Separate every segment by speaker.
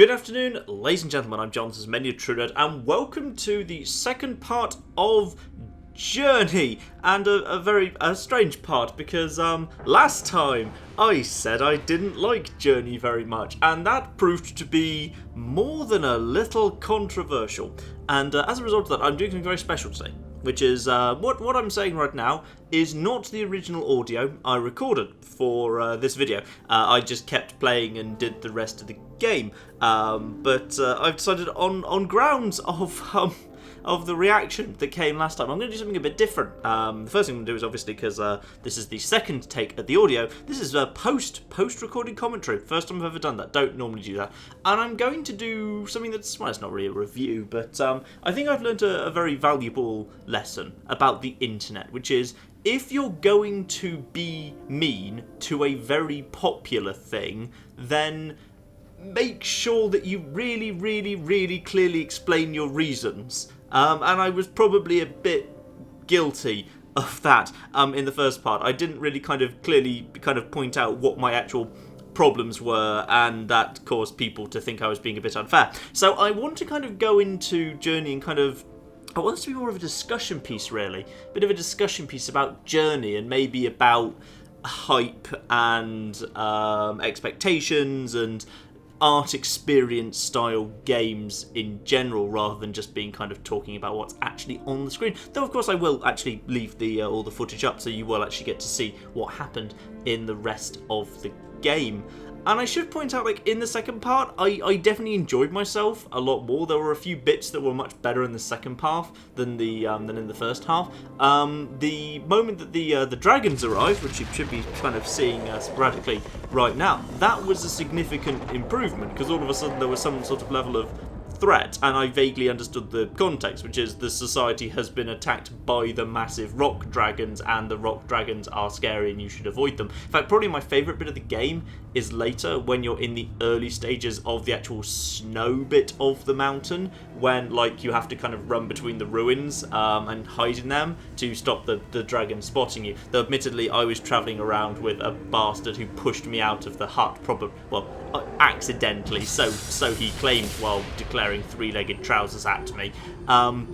Speaker 1: Good afternoon, ladies and gentlemen. I'm John, many True Nerd, and welcome to the second part of Journey, and a very strange part because last time I said I didn't like Journey very much, and that proved to be more than a little controversial. And as a result of that, I'm doing something very special today, which is what I'm saying right now is not the original audio I recorded for this video. I just kept playing and did the rest of the game, but I've decided on grounds of the reaction that came last time, I'm going to do something a bit different. The first thing I'm going to do is obviously, because this is the second take at the audio, this is a post-recording commentary. First time I've ever done that. Don't normally do that. And I'm going to do something that's, well, it's not really a review, but I think I've learned a very valuable lesson about the internet, which is, if you're going to be mean to a very popular thing, then make sure that you really, really, really clearly explain your reasons. And I was probably a bit guilty of that in the first part. I didn't really clearly point out what my actual problems were, and that caused people to think I was being a bit unfair. So I want to go into Journey and I want this to be more of a discussion piece, really. A bit of a discussion piece about Journey and maybe about hype and expectations and art experience style games in general, rather than just being talking about what's actually on the screen. Though of course I will actually leave the all the footage up, so you will actually get to see what happened in the rest of the game. And I should point out, in the second part, I definitely enjoyed myself a lot more. There were a few bits that were much better in the second half than in the first half. The moment that the dragons arrived, which you should be seeing sporadically right now, that was a significant improvement, because all of a sudden there was some sort of level of threat, and I vaguely understood the context, which is the society has been attacked by the massive rock dragons, and the rock dragons are scary and you should avoid them. In fact, probably my favourite bit of the game is later, when you're in the early stages of the actual snow bit of the mountain, when you have to run between the ruins and hide in them to stop the dragon spotting you. Though admittedly I was travelling around with a bastard who pushed me out of the hut, accidentally, so he claimed, while declaring three-legged trousers at me. Yeah,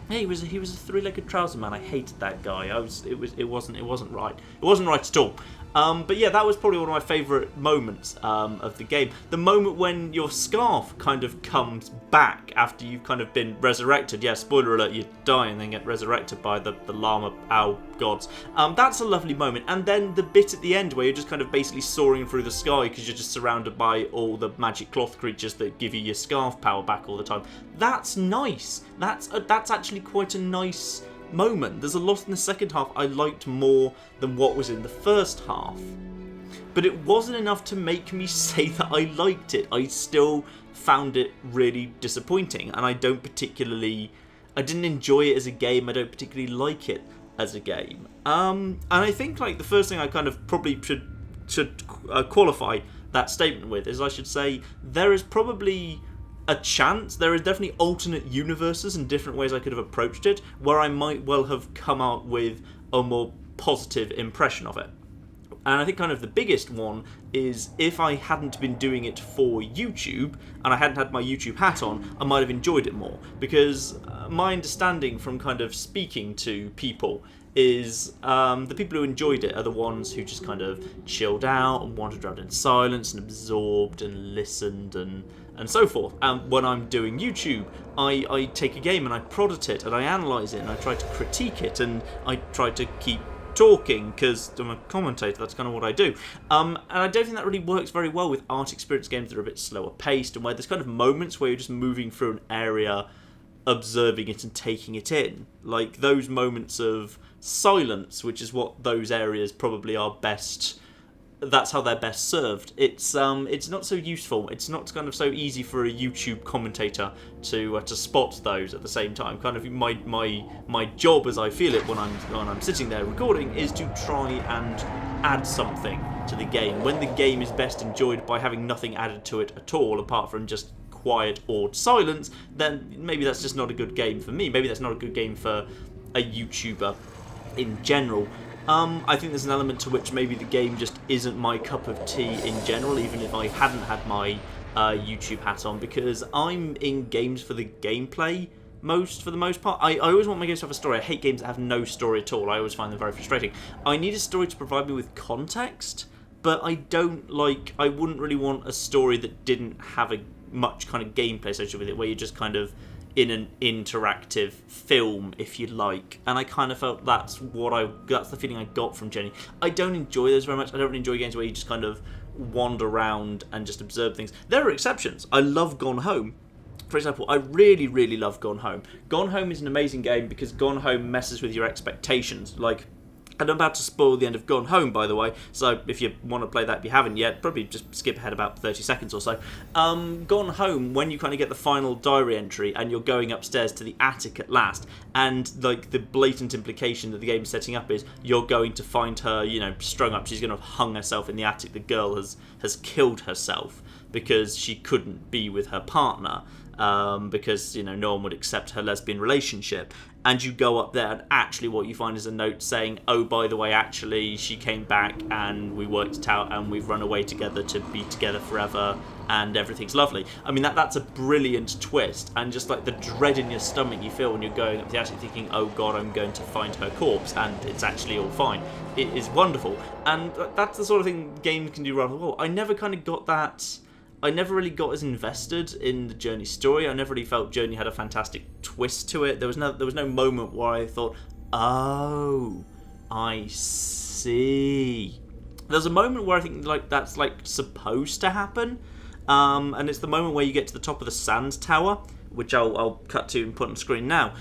Speaker 1: he was a three-legged trouser man. I hated that guy. It wasn't right. It wasn't right at all. But yeah, that was probably one of my favourite moments of the game. The moment when your scarf comes back after you've been resurrected. Yeah, spoiler alert, you die and then get resurrected by the llama owl gods. That's a lovely moment. And then the bit at the end where you're just basically soaring through the sky because you're just surrounded by all the magic cloth creatures that give you your scarf power back all the time. That's nice. That's actually quite a nice moment. There's a lot in the second half I liked more than what was in the first half, but it wasn't enough to make me say that I liked it. I still found it really disappointing, and I didn't enjoy it as a game. I don't particularly like it as a game. And I think the first thing I probably should qualify that statement with is, I should say, there is probably a chance, there is definitely alternate universes and different ways I could have approached it, where I might well have come out with a more positive impression of it. And I think the biggest one is, if I hadn't been doing it for YouTube and I hadn't had my YouTube hat on, I might have enjoyed it more. Because my understanding from speaking to people is the people who enjoyed it are the ones who just chilled out and wandered around in silence and absorbed and listened and so forth. When I'm doing YouTube, I take a game and I prod at it and I analyse it and I try to critique it and I try to keep talking, because I'm a commentator, that's what I do. And I don't think that really works very well with art experience games that are a bit slower paced, and where there's moments where you're just moving through an area, observing it and taking it in. Those moments of silence, which is what those areas probably are best. That's how they're best served. It's not so useful. It's not so easy for a YouTube commentator to spot those at the same time. My job, as I feel it when I'm sitting there recording, is to try and add something to the game. When the game is best enjoyed by having nothing added to it at all, apart from just quiet, awed silence, then maybe that's just not a good game for me. Maybe that's not a good game for a YouTuber in general. I think there's an element to which maybe the game just isn't my cup of tea in general, even if I hadn't had my YouTube hat on, because I'm in games for the gameplay for the most part. I always want my games to have a story. I hate games that have no story at all. I always find them very frustrating. I need a story to provide me with context, but I wouldn't really want a story that didn't have much kind of gameplay associated with it, where you're just kind of in an interactive film, if you like. And I kind of felt that's the feeling I got from Journey. I don't enjoy those very much. I don't really enjoy games where you just kind of wander around and just observe things. There are exceptions. I love Gone Home. For example, I really, really love Gone Home. Gone Home is an amazing game because Gone Home messes with your expectations. Like, and I'm about to spoil the end of Gone Home, by the way, so if you want to play that, if you haven't yet, probably just skip ahead about 30 seconds or so. Gone Home, when you kind of get the final diary entry and you're going upstairs to the attic at last, and like the blatant implication that the game's setting up is you're going to find her, strung up. She's going to have hung herself in the attic. The girl has killed herself because she couldn't be with her partner. Because no one would accept her lesbian relationship, and you go up there and actually what you find is a note saying, oh, by the way, actually she came back and we worked it out and we've run away together to be together forever and everything's lovely. I mean, that's a brilliant twist, and just like the dread in your stomach you feel when you're going up the attic thinking, oh god, I'm going to find her corpse, and it's actually all fine. It is wonderful, and that's the sort of thing games can do rather well. I never kind of got that. I never really got as invested in the Journey story. I never really felt Journey had a fantastic twist to it. There was no moment where I thought, oh, I see. There's a moment where I think that's supposed to happen, and it's the moment where you get to the top of the Sands Tower, which I'll cut to and put on screen now,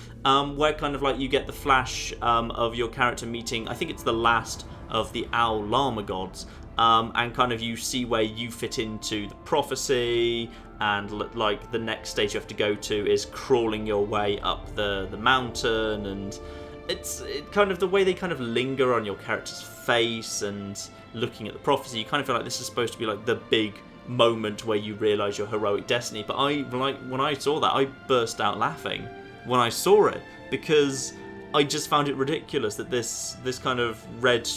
Speaker 1: where kind of you get the flash of your character meeting, I think it's the last of the Owl Llama gods. And kind of you see where you fit into the prophecy, and the next stage you have to go to is crawling your way up the mountain, and it's kind of the way they kind of linger on your character's face and looking at the prophecy. You kind of feel like this is supposed to be like the big moment where you realise your heroic destiny. But when I saw that, I burst out laughing when I saw it, because I just found it ridiculous that this kind of red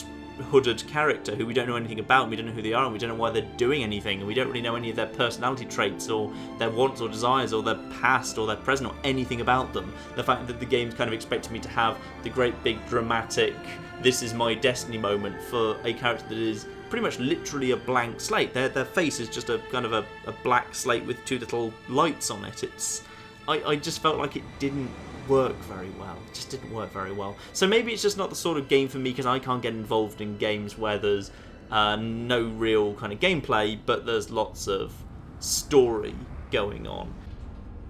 Speaker 1: hooded character who we don't know anything about, and we don't know who they are, and we don't know why they're doing anything, and we don't really know any of their personality traits or their wants or desires or their past or their present or anything about them. The fact that the game's kind of expected me to have the great big dramatic this is my destiny moment for a character that is pretty much literally a blank slate. Their face is just a kind of a black slate with two little lights on it. I just felt like it didn't work very well. It just didn't work very well. So maybe it's just not the sort of game for me, because I can't get involved in games where there's no real kind of gameplay, but there's lots of story going on.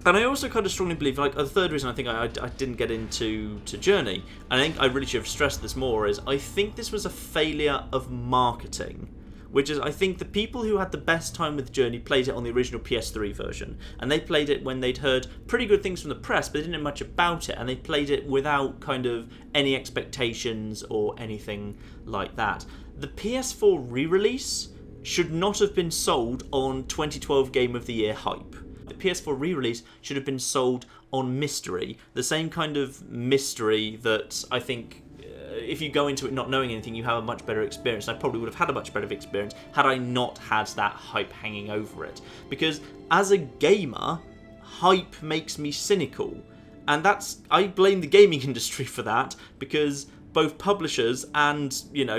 Speaker 1: And I also kind of strongly believe, the third reason I think I didn't get into Journey, and I think I really should have stressed this more, is I think this was a failure of marketing. Which is, I think the people who had the best time with Journey played it on the original PS3 version, and they played it when they'd heard pretty good things from the press, but they didn't know much about it, and they played it without kind of any expectations or anything like that. The PS4 re-release should not have been sold on 2012 Game of the Year hype. The PS4 re-release should have been sold on mystery, the same kind of mystery that I think if you go into it not knowing anything, you have a much better experience. And I probably would have had a much better experience had I not had that hype hanging over it. Because as a gamer, hype makes me cynical. And I blame the gaming industry for that, because both publishers and,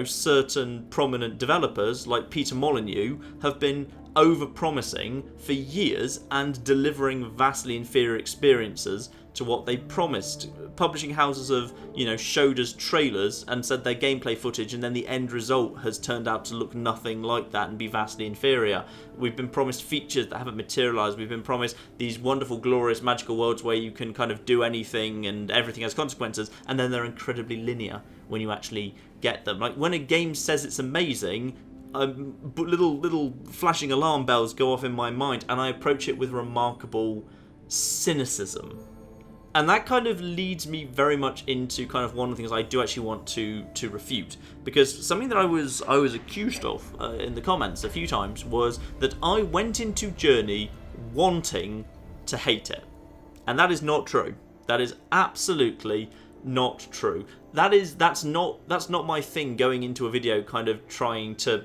Speaker 1: certain prominent developers like Peter Molyneux have been over-promising for years and delivering vastly inferior experiences to what they promised. Publishing houses have, showed us trailers and said their gameplay footage, and then the end result has turned out to look nothing like that and be vastly inferior. We've been promised features that haven't materialised. We've been promised these wonderful, glorious, magical worlds where you can kind of do anything and everything has consequences, and then they're incredibly linear when you actually get them. Like, when a game says it's amazing, little flashing alarm bells go off in my mind, and I approach it with remarkable cynicism. And that kind of leads me very much into kind of one of the things I do actually want to refute. Because something that I was accused of in the comments a few times was that I went into Journey wanting to hate it. And that is not true. That is absolutely not true. That's not my thing, going into a video kind of trying to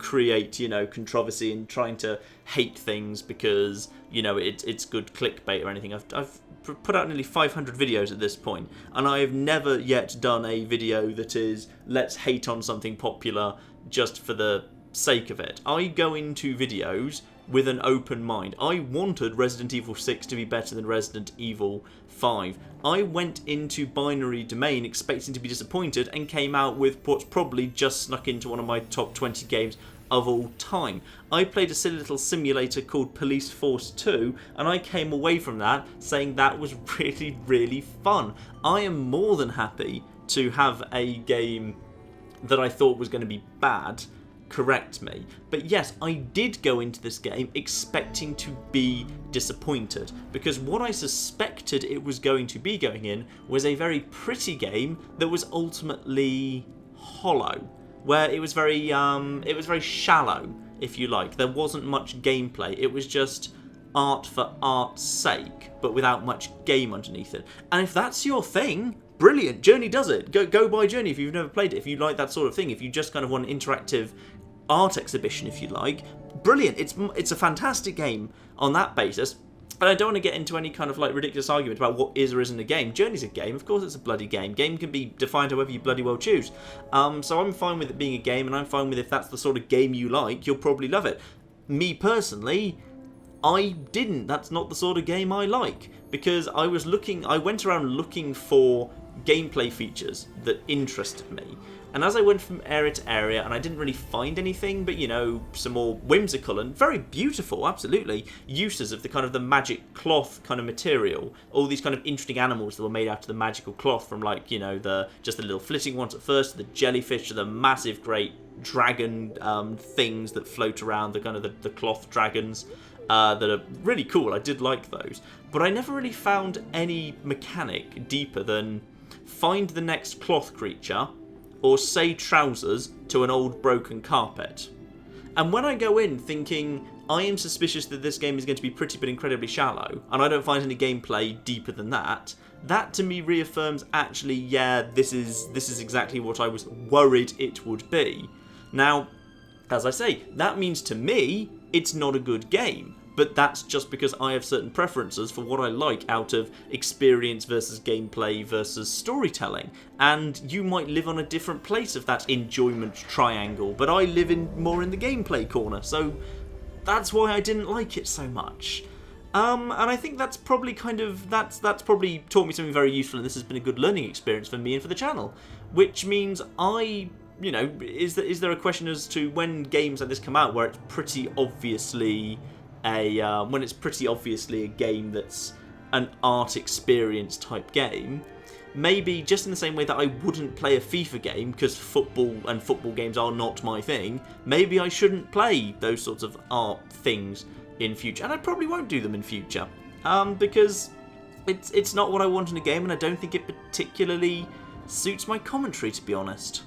Speaker 1: create, controversy and trying to hate things because, it's good clickbait or anything. I've put out nearly 500 videos at this point, and I have never yet done a video that is, let's hate on something popular just for the sake of it. I go into videos with an open mind. I wanted Resident Evil 6 to be better than Resident Evil 5. I went into Binary Domain expecting to be disappointed and came out with what's probably just snuck into one of my top 20 games of all time. I played a silly little simulator called Police Force 2, and I came away from that saying that was really, really fun. I am more than happy to have a game that I thought was going to be bad correct me. But yes, I did go into this game expecting to be disappointed, because what I suspected it was going to be going in was a very pretty game that was ultimately hollow, where it was very shallow, if you like. There wasn't much gameplay. It was just art for art's sake, but without much game underneath it. And if that's your thing, brilliant. Journey does it. Go buy Journey if you've never played it. If you like that sort of thing, if you just kind of want an interactive art exhibition, if you like, brilliant. It's a fantastic game on that basis. And I don't want to get into any kind of like ridiculous argument about what is or isn't a game. Journey's a game. Of course it's a bloody game. Game can be defined however you bloody well choose. So I'm fine with it being a game, and I'm fine with if that's the sort of game you like, you'll probably love it. Me personally, I didn't. That's not the sort of game I like, because I went around looking for gameplay features that interested me. And as I went from area to area, and I didn't really find anything but, some more whimsical and very beautiful, absolutely, uses of the magic cloth kind of material. All these kind of interesting animals that were made out of the magical cloth, from like, just the little flitting ones at first, to the jellyfish, to the massive great dragon things that float around, the cloth dragons. That are really cool. I did like those. But I never really found any mechanic deeper than find the next cloth creature, or say trousers to an old broken carpet. And when I go in thinking I am suspicious that this game is going to be pretty but incredibly shallow, and I don't find any gameplay deeper than that, that to me reaffirms actually, yeah, this is exactly what I was worried it would be. Now, as I say, that means to me it's not a good game. But that's just because I have certain preferences for what I like out of experience versus gameplay versus storytelling. And you might live on a different place of that enjoyment triangle, but I live more in the gameplay corner, so that's why I didn't like it so much. And I think that's probably that's probably taught me something very useful, and this has been a good learning experience for me and for the channel. Which means is there a question as to when games like this come out where it's pretty obviously a game that's an art experience type game, maybe just in the same way that I wouldn't play a FIFA game because football games are not my thing, maybe I shouldn't play those sorts of art things in future, and I probably won't do them in future, because it's not what I want in a game, and I don't think it particularly suits my commentary, to be honest.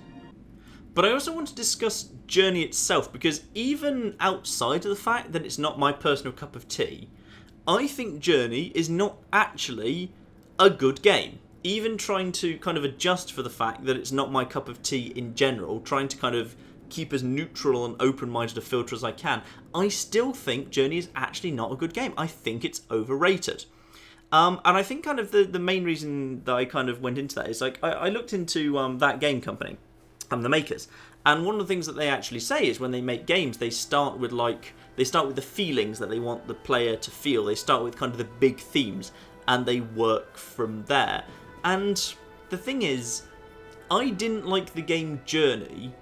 Speaker 1: But I also want to discuss Journey itself, because even outside of the fact that it's not my personal cup of tea, I think Journey is not actually a good game. Even trying to kind of adjust for the fact that it's not my cup of tea in general, trying to kind of keep as neutral and open-minded a filter as I can, I still think Journey is actually not a good game. I think it's overrated. And I think kind of the main reason that I kind of went into that is like I looked into that game company, the makers, and one of the things that they actually say is when they make games, they start with the feelings that they want the player to feel. They start with kind of the big themes, and they work from there. And the thing is, I didn't like the game Journey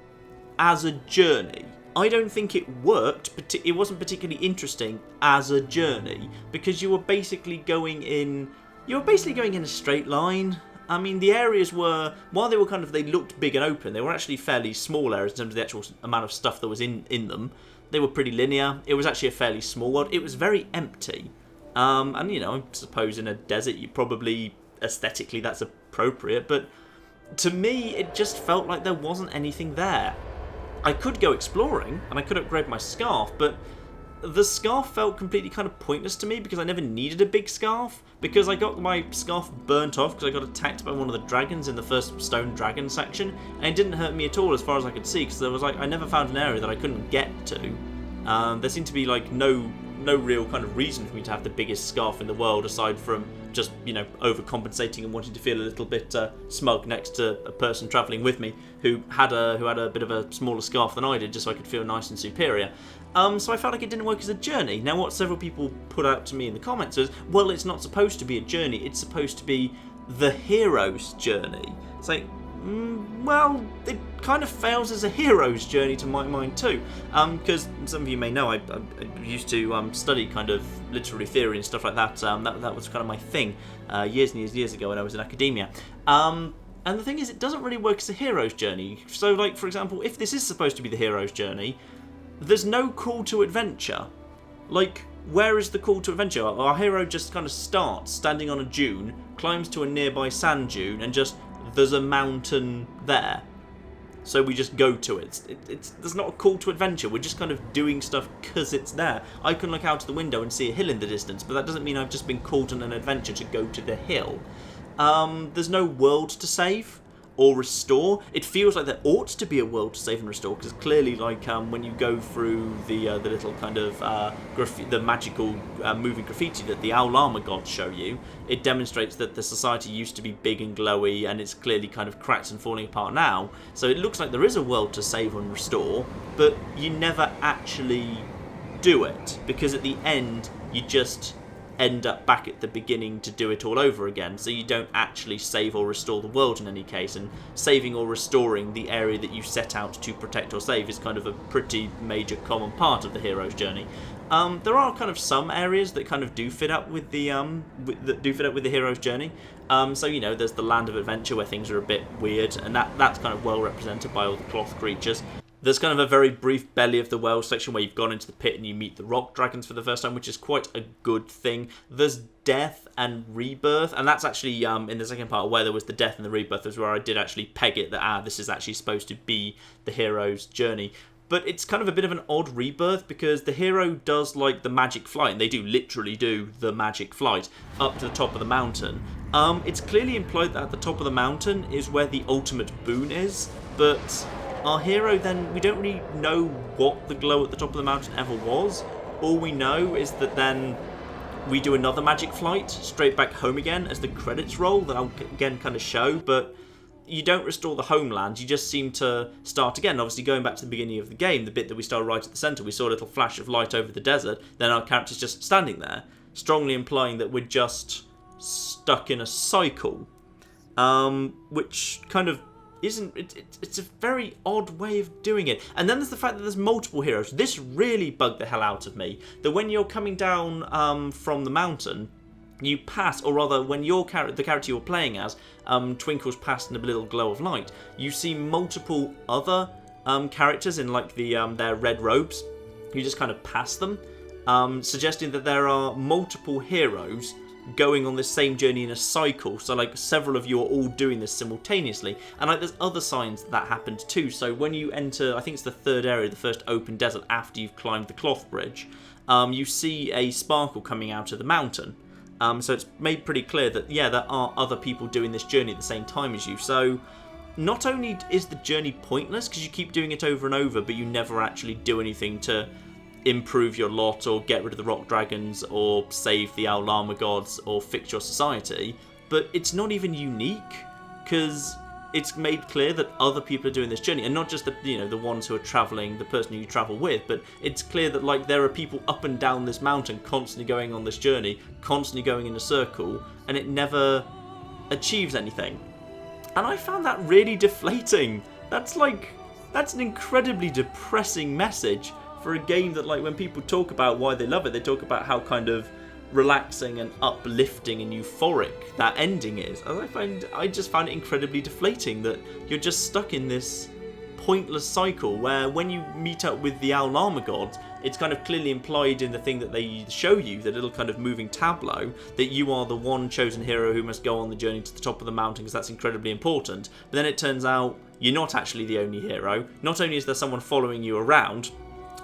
Speaker 1: as a journey. I don't think it worked, but it wasn't particularly interesting as a journey, because you were basically going in a straight line. I mean, the areas were, while they looked big and open, they were actually fairly small areas in terms of the actual amount of stuff that was in them. They were pretty linear. It was actually a fairly small world. It was very empty. And, I suppose in a desert, you probably, aesthetically, that's appropriate. But to me, it just felt like there wasn't anything there. I could go exploring, and I could upgrade my scarf, but the scarf felt completely kind of pointless to me because I never needed a big scarf, because I got my scarf burnt off because I got attacked by one of the dragons in the first stone dragon section, and it didn't hurt me at all as far as I could see, because there was like, I never found an area that I couldn't get to. There seemed to be like no real kind of reason for me to have the biggest scarf in the world, aside from just, you know, overcompensating and wanting to feel a little bit smug next to a person travelling with me who had a bit of a smaller scarf than I did, just so I could feel nice and superior. So I felt like it didn't work as a journey. Now, what several people put out to me in the comments was, well, it's not supposed to be a journey, it's supposed to be the hero's journey. It's like, well, it kind of fails as a hero's journey to my mind too, because some of you may know I used to study kind of literary theory and stuff like that. That was kind of my thing years and years ago when I was in academia. And the thing is, it doesn't really work as a hero's journey. So, like, for example, if this is supposed to be the hero's journey, there's no call to adventure. Like, where is the call to adventure? Our hero just kind of starts standing on a dune, climbs to a nearby sand dune, and just, there's a mountain there, so we just go to it. There's not a call to adventure. We're just kind of doing stuff because it's there. I can look out the window and see a hill in the distance, but that doesn't mean I've just been called on an adventure to go to the hill. There's no world to save or restore. It feels like there ought to be a world to save and restore, because clearly, like, when you go through the little kind of the magical moving graffiti that the owl armor gods show you, it demonstrates that the society used to be big and glowy, and it's clearly kind of cracked and falling apart now. So it looks like there is a world to save and restore, but you never actually do it, because at the end you just end up back at the beginning to do it all over again, so you don't actually save or restore the world in any case, and saving or restoring the area that you set out to protect or save is kind of a pretty major common part of the hero's journey. There are kind of some areas that kind of do fit up with the hero's journey. So, you know, there's the land of adventure where things are a bit weird, and that's kind of well represented by all the cloth creatures. There's kind of a very brief Belly of the Well section where you've gone into the pit and you meet the rock dragons for the first time, which is quite a good thing. There's death and rebirth, and that's actually in the second part where there was the death and the rebirth is where I did actually peg it that this is actually supposed to be the hero's journey. But it's kind of a bit of an odd rebirth, because the hero does like the magic flight, and they do literally do the magic flight up to the top of the mountain. It's clearly implied that at the top of the mountain is where the ultimate boon is, but our hero then, we don't really know what the glow at the top of the mountain ever was. All we know is that then we do another magic flight straight back home again as the credits roll, that I'll again kind of show, but you don't restore the homeland, you just seem to start again. Obviously, going back to the beginning of the game, the bit that we started right at the centre, we saw a little flash of light over the desert, then our character's just standing there, strongly implying that we're just stuck in a cycle, which kind of isn't, it's a very odd way of doing it. And then there's the fact that there's multiple heroes. This really bugged the hell out of me, that when you're coming down from the mountain, you pass, or rather when the character you're playing as twinkles past in a little glow of light, you see multiple other characters in like their red robes. You just kind of pass them, suggesting that there are multiple heroes going on this same journey in a cycle, so like several of you are all doing this simultaneously, and like there's other signs that happened too. So when you enter, I think it's the third area, the first open desert after you've climbed the cloth bridge, you see a sparkle coming out of the mountain. So it's made pretty clear that, yeah, there are other people doing this journey at the same time as you. So not only is the journey pointless because you keep doing it over and over, but you never actually do anything to improve your lot or get rid of the rock dragons or save the owl armor gods or fix your society, but it's not even unique because it's made clear that other people are doing this journey, and not just the ones who are traveling, the person who you travel with, but it's clear that like there are people up and down this mountain constantly going on this journey, constantly going in a circle, and it never achieves anything. And I found that really deflating. That's an incredibly depressing message for a game that, like, when people talk about why they love it, they talk about how kind of relaxing and uplifting and euphoric that ending is. I just found it incredibly deflating that you're just stuck in this pointless cycle where when you meet up with the owl armor gods, it's kind of clearly implied in the thing that they show you, the little kind of moving tableau, that you are the one chosen hero who must go on the journey to the top of the mountain because that's incredibly important. But then it turns out you're not actually the only hero. Not only is there someone following you around,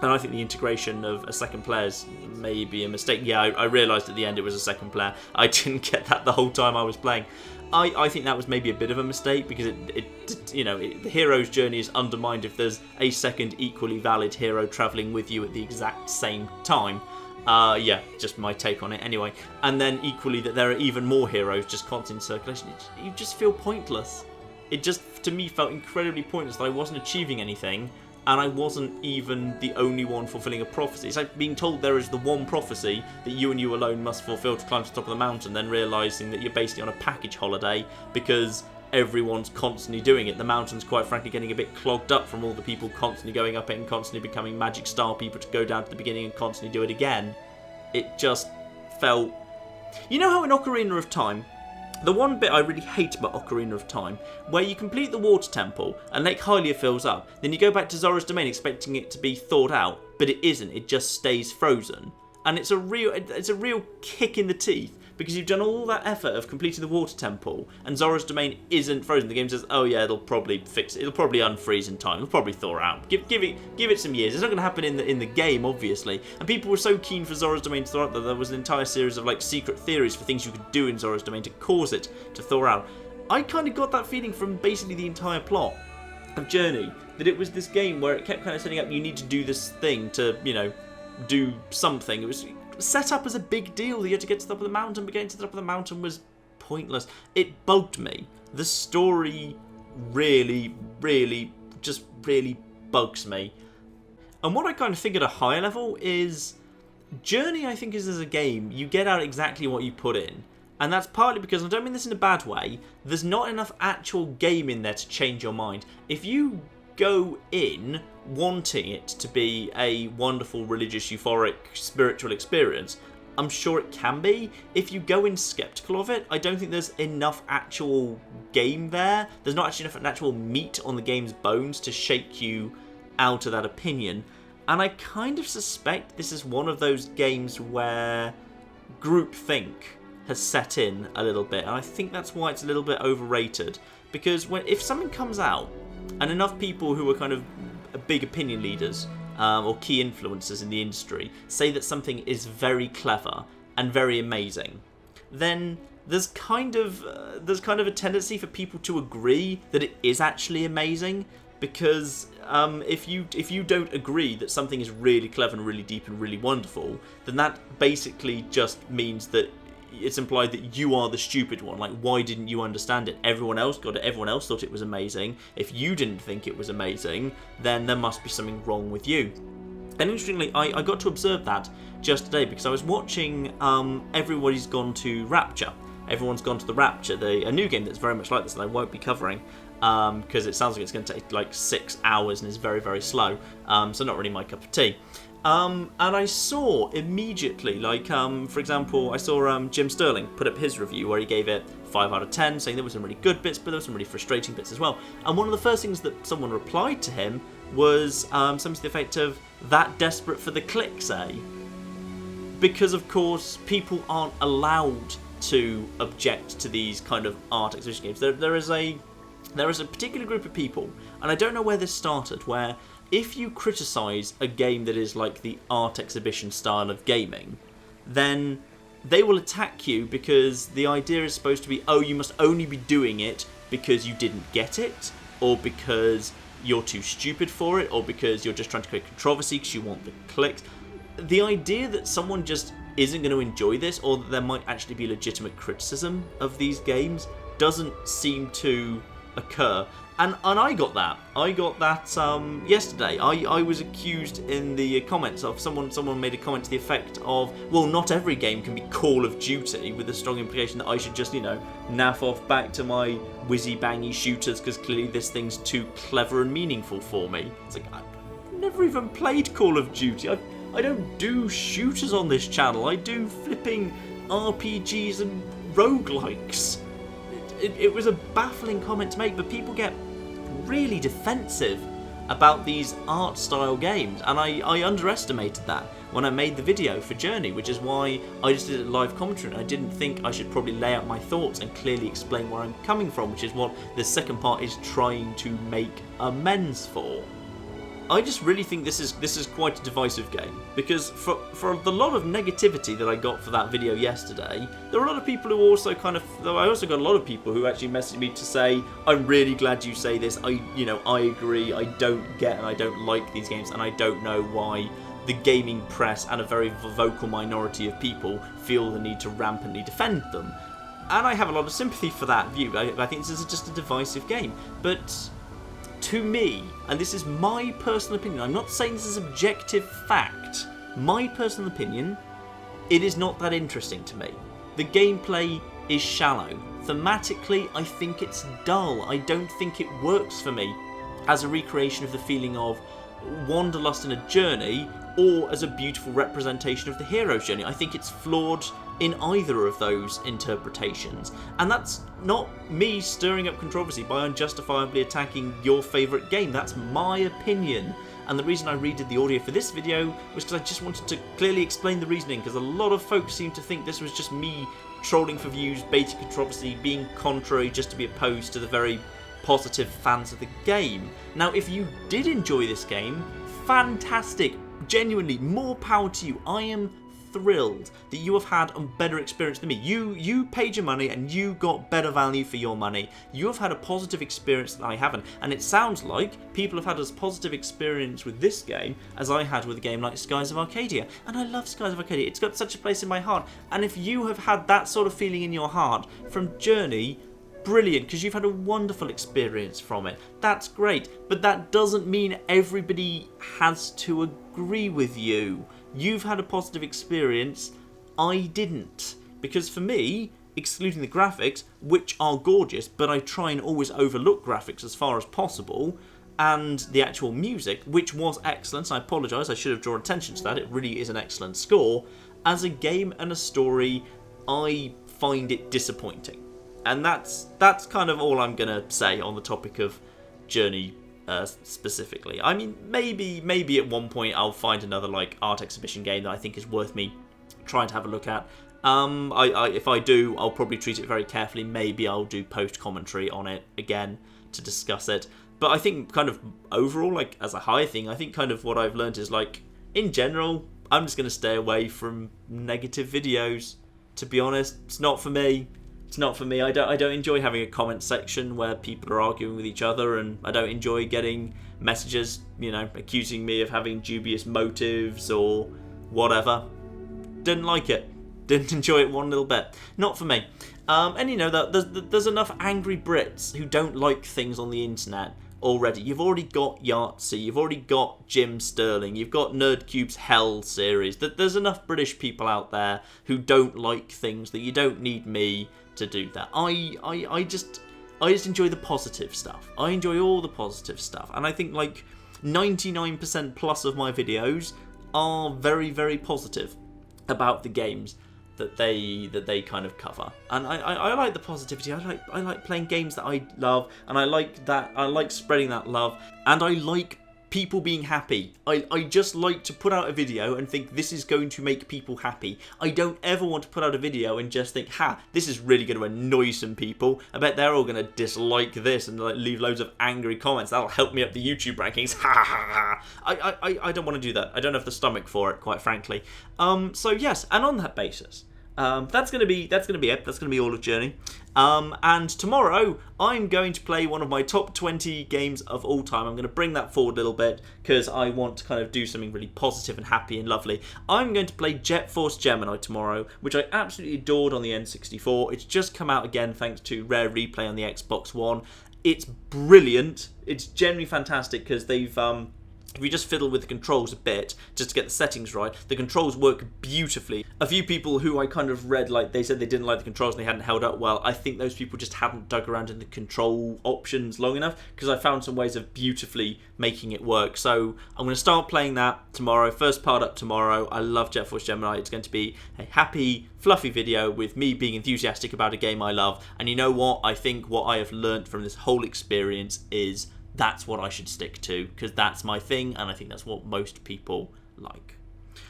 Speaker 1: And I think the integration of a second player is maybe a mistake. Yeah, I realised at the end it was a second player. I didn't get that the whole time I was playing. I think that was maybe a bit of a mistake because the hero's journey is undermined if there's a second equally valid hero travelling with you at the exact same time. Yeah, just my take on it anyway. And then equally that there are even more heroes just constantly in circulation. You just feel pointless. It just, to me, felt incredibly pointless that I wasn't achieving anything. And I wasn't even the only one fulfilling a prophecy. It's like being told there is the one prophecy that you and you alone must fulfill to climb to the top of the mountain, then realising that you're basically on a package holiday because everyone's constantly doing it. The mountain's quite frankly getting a bit clogged up from all the people constantly going up it and constantly becoming magic star people to go down to the beginning and constantly do it again. It just felt... You know how in Ocarina of Time, the one bit I really hate about Ocarina of Time, where you complete the water temple and Lake Hylia fills up, then you go back to Zora's Domain expecting it to be thawed out, but it isn't, it just stays frozen. And it's a real kick in the teeth, because you've done all that effort of completing the water temple, and Zora's Domain isn't frozen. The game says, oh yeah, it'll probably fix it, it'll probably unfreeze in time, it'll probably thaw out. Give it some years. It's not going to happen in the game, obviously. And people were so keen for Zora's Domain to thaw out that there was an entire series of like secret theories for things you could do in Zora's Domain to cause it to thaw out. I kind of got that feeling from basically the entire plot of Journey, that it was this game where it kept kind of setting up, you need to do this thing to, do something. It was set up as a big deal that you had to get to the top of the mountain, but getting to the top of the mountain was pointless. It bugged me. The story really bugs me. And what I kind of think at a higher level is Journey, I think, is as a game, you get out exactly what you put in. And that's partly because, I don't mean this in a bad way, there's not enough actual game in there to change your mind. If you go in wanting it to be a wonderful, religious, euphoric, spiritual experience, I'm sure it can be. If you go in skeptical of it, I don't think there's enough actual game there. There's not actually enough actual meat on the game's bones to shake you out of that opinion. And I kind of suspect this is one of those games where groupthink has set in a little bit, and I think that's why it's a little bit overrated. Because if something comes out, and enough people who are kind of big opinion leaders or key influencers in the industry say that something is very clever and very amazing, then there's kind of a tendency for people to agree that it is actually amazing. Because if you don't agree that something is really clever and really deep and really wonderful, then that basically just means that it's implied that you are the stupid one. Like, why didn't you understand it? Everyone else got it. Everyone else thought it was amazing. If you didn't think it was amazing, then there must be something wrong with you. And interestingly, I got to observe that just today because I was watching Everybody's Gone to Rapture. Everyone's Gone to the Rapture, a new game that's very much like this that I won't be covering because it sounds like it's going to take like 6 hours and is very, very slow. So not really my cup of tea. And I saw immediately, like, for example, I saw Jim Sterling put up his review where he gave it 5 out of 10, saying there were some really good bits, but there were some really frustrating bits as well. And one of the first things that someone replied to him was something to the effect of, that desperate for the clicks, eh? Because, of course, people aren't allowed to object to these kind of art exhibition games. There is a particular group of people, and I don't know where this started, where if you criticise a game that is like the art exhibition style of gaming, then they will attack you because the idea is supposed to be, oh, you must only be doing it because you didn't get it, or because you're too stupid for it, or because you're just trying to create controversy because you want the clicks. The idea that someone just isn't going to enjoy this, or that there might actually be legitimate criticism of these games, doesn't seem to occur. And I got that. Yesterday. I was accused in the comments of someone made a comment to the effect of, well, not every game can be Call of Duty, with the strong implication that I should just, naff off back to my whizzy-bangy shooters because clearly this thing's too clever and meaningful for me. It's like, I've never even played Call of Duty. I don't do shooters on this channel. I do flipping RPGs and roguelikes. It was a baffling comment to make, but people get really defensive about these art style games, and I underestimated that when I made the video for Journey, which is why I just did a live commentary, and I didn't think I should probably lay out my thoughts and clearly explain where I'm coming from, which is what the second part is trying to make amends for. I just really think this is quite a divisive game, because for the lot of negativity that I got for that video yesterday, there were a lot of people who also I also got a lot of people who actually messaged me to say, I'm really glad you say this, I agree, I don't get and I don't like these games, and I don't know why the gaming press and a very vocal minority of people feel the need to rampantly defend them. And I have a lot of sympathy for that view. I think this is just a divisive game. But to me, and this is my personal opinion, I'm not saying this is objective fact, my personal opinion, it is not that interesting to me. The gameplay is shallow. Thematically, I think it's dull. I don't think it works for me as a recreation of the feeling of wanderlust in a journey, or as a beautiful representation of the hero's journey. I think it's flawed in either of those interpretations. And that's not me stirring up controversy by unjustifiably attacking your favourite game. That's my opinion. And the reason I redid the audio for this video was because I just wanted to clearly explain the reasoning, because a lot of folks seem to think this was just me trolling for views, baiting controversy, being contrary just to be opposed to the very positive fans of the game. Now, if you did enjoy this game, fantastic. Genuinely, more power to you. I am thrilled that you have had a better experience than me. You paid your money and you got better value for your money. You have had a positive experience that I haven't, and it sounds like people have had as positive experience with this game as I had with a game like Skies of Arcadia. And I love Skies of Arcadia. It's got such a place in my heart. And if you have had that sort of feeling in your heart from Journey, brilliant, because you've had a wonderful experience from it. That's great, but that doesn't mean everybody has to agree with you. You've had a positive experience, I didn't. Because for me, excluding the graphics, which are gorgeous, but I try and always overlook graphics as far as possible, and the actual music, which was excellent, I apologise, I should have drawn attention to that, it really is an excellent score. As a game and a story, I find it disappointing. And that's kind of all I'm going to say on the topic of Journey specifically. I mean, maybe at one point I'll find another like art exhibition game that I think is worth me trying to have a look at. If I do, I'll probably treat it very carefully. Maybe I'll do post-commentary on it again to discuss it. But I think kind of overall, like as a high thing, I think kind of what I've learned is like, in general, I'm just going to stay away from negative videos. To be honest, it's not for me. It's not for me. I don't enjoy having a comment section where people are arguing with each other, and I don't enjoy getting messages, accusing me of having dubious motives or whatever. Didn't like it. Didn't enjoy it one little bit. Not for me. And there's enough angry Brits who don't like things on the internet already. You've already got Yahtzee, you've already got Jim Sterling, you've got NerdCube's Hell series. There's enough British people out there who don't like things that you don't need me to do that. I just enjoy the positive stuff. I enjoy all the positive stuff, and I think like 99% plus of my videos are very, very positive about the games that they kind of cover. And I like the positivity. I like playing games that I love, and I like spreading that love, and I like people being happy. I just like to put out a video and think this is going to make people happy. I don't ever want to put out a video and just think, this is really going to annoy some people. I bet they're all going to dislike this and like leave loads of angry comments. That'll help me up the YouTube rankings. I don't want to do that. I don't have the stomach for it, quite frankly. So yes, and on that basis, that's gonna be it. That's gonna be all of Journey. And tomorrow I'm going to play one of my top 20 games of all time. I'm going to bring that forward a little bit because I want to kind of do something really positive and happy and lovely. I'm going to play Jet Force Gemini tomorrow, which I absolutely adored on the N64. It's just come out again thanks to Rare Replay on the Xbox One. It's brilliant. It's genuinely fantastic because they've if you just fiddle with the controls a bit, just to get the settings right, the controls work beautifully. A few people who I kind of read, like, they said they didn't like the controls and they hadn't held up well. I think those people just hadn't dug around in the control options long enough, because I found some ways of beautifully making it work. So I'm going to start playing that tomorrow. First part up tomorrow. I love Jet Force Gemini. It's going to be a happy, fluffy video with me being enthusiastic about a game I love. And you know what? I think what I have learnt from this whole experience is that's what I should stick to, because that's my thing, and I think that's what most people like.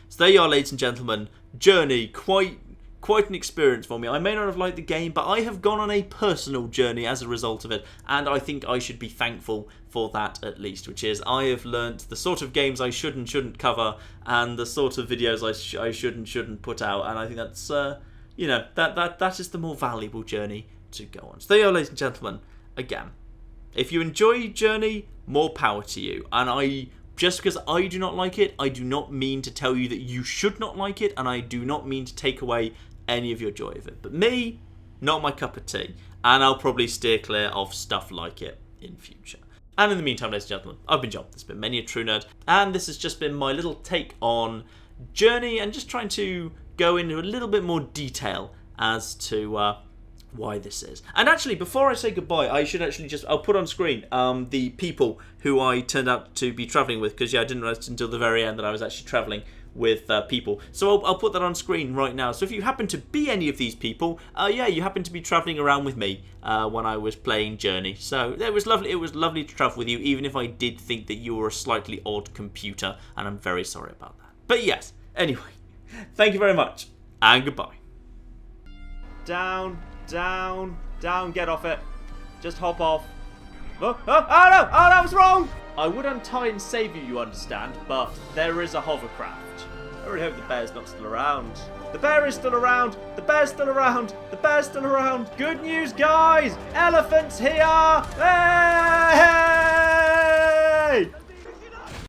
Speaker 1: So there you are, ladies and gentlemen. Journey, quite quite an experience for me. I may not have liked the game, but I have gone on a personal journey as a result of it, and I think I should be thankful for that at least, which is I have learnt the sort of games I should and shouldn't cover, and the sort of videos I should and shouldn't put out, and I think that's, you know, that is the more valuable journey to go on. So there you go, ladies and gentlemen, again. If you enjoy Journey, more power to you. And just because I do not like it, I do not mean to tell you that you should not like it, and I do not mean to take away any of your joy of it. But me, not my cup of tea. And I'll probably steer clear of stuff like it in future. And in the meantime, ladies and gentlemen, I've been John. This has been Many a True Nerd, and this has just been my little take on Journey, and just trying to go into a little bit more detail as to why this is. And actually, before I say goodbye, I should actually I'll put on screen the people who I turned out to be travelling with, because I didn't realise until the very end that I was actually travelling with people. So I'll put that on screen right now. So if you happen to be any of these people, yeah, you happen to be travelling around with me when I was playing Journey. So it was lovely. It was lovely to travel with you, even if I did think that you were a slightly odd computer, and I'm very sorry about that. But yes, anyway, thank you very much, and goodbye. Down, down, down, get off it. Just hop off. Oh no, that was wrong! I would untie and save you, you understand, but there is a hovercraft. I really hope the bear's not still around. The bear is still around! The bear's still around! The bear's still around! Good news, guys! Elephants here! Hey!